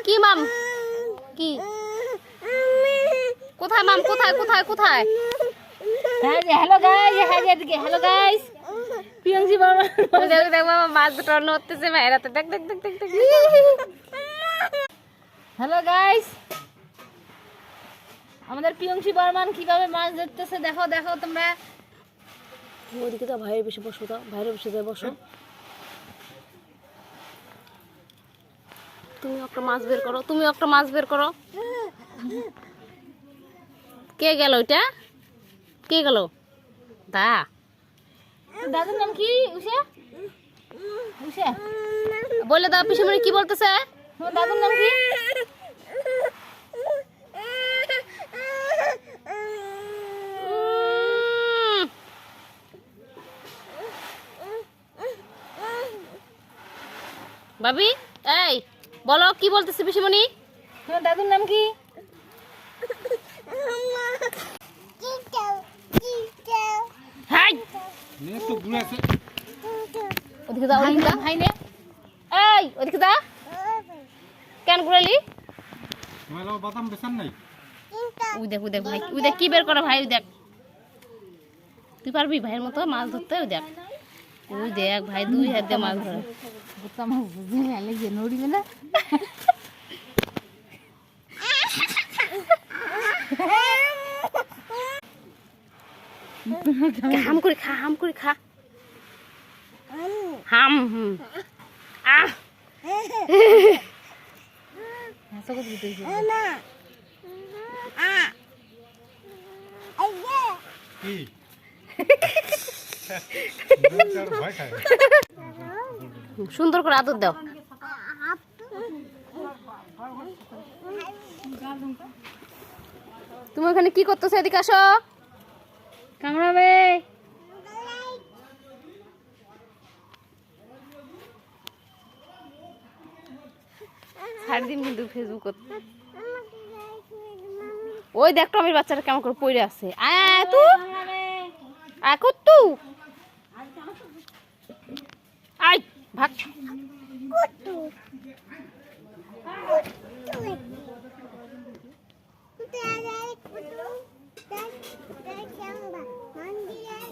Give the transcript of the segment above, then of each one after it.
কি মাম কি কোথায় মাম কোথায় কোথায় কোথায় হ্যালো গাইস হ্যালো গাইস পিয়ংসি বাবা দেখ বাবা মাছ দুটো নড়তেছে ভাইরাতে দেখ দেখ দেখ দেখ দেখ হ্যালো গাইস আমাদের পিয়ংসি বর্মান কিভাবে মাছ ধরতেছে দেখো দেখো তোমরা ওদিকে তো ভাইয়ের বেশি বসো তো ভাইয়ের বেশি যায় বসো তুমি একটা মাছ বের করো তুমি একটা মাছ বের করো কে গেল ওইটা কে গেল দাদুর নাম কি উষা উষা বলে দাও পিসমণি কি বলতেছে দাদুর নাম কি ভাবি এই বলো কি বলতেছে পিসমণি তোমার দাদুর নাম কি হাই নে তো ঘুরে আছে ওদিকে দাও ওদিকে দাও ভাই নে এই ওদিকে দাও কেন ঘুরালি তোমার বাদাম বেচন নাই ওই দেখ ভাই ওই দেখ কি বের করে ভাই ওই দেখ তুই পারবি ভাইয়ের মতো মাছ ধরতে ওই দেখ ভাই দুই হাত দিয়ে মাছ ধরে বুকা মাছ বুঝি আলে যে নড়িবে না হাম করে খা হাম আহ হাসো কত দিতেছি না কি সুন্দর করে আদর দাও তুমি ওখানে কি করতেছো এদিকে আসো কামড়াবে ছাড় দিন কিন্তু ফেসবুক ওই দেখ টমির বাচ্চাটা কেমন করে পড়ে আছে আয় তু আয় কত্তু আয় ভাগ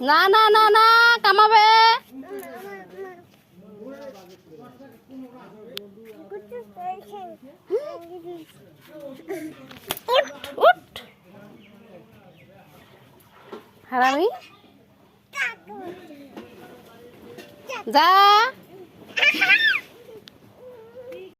না না না না কামাবে উঠ উঠ হারামি যা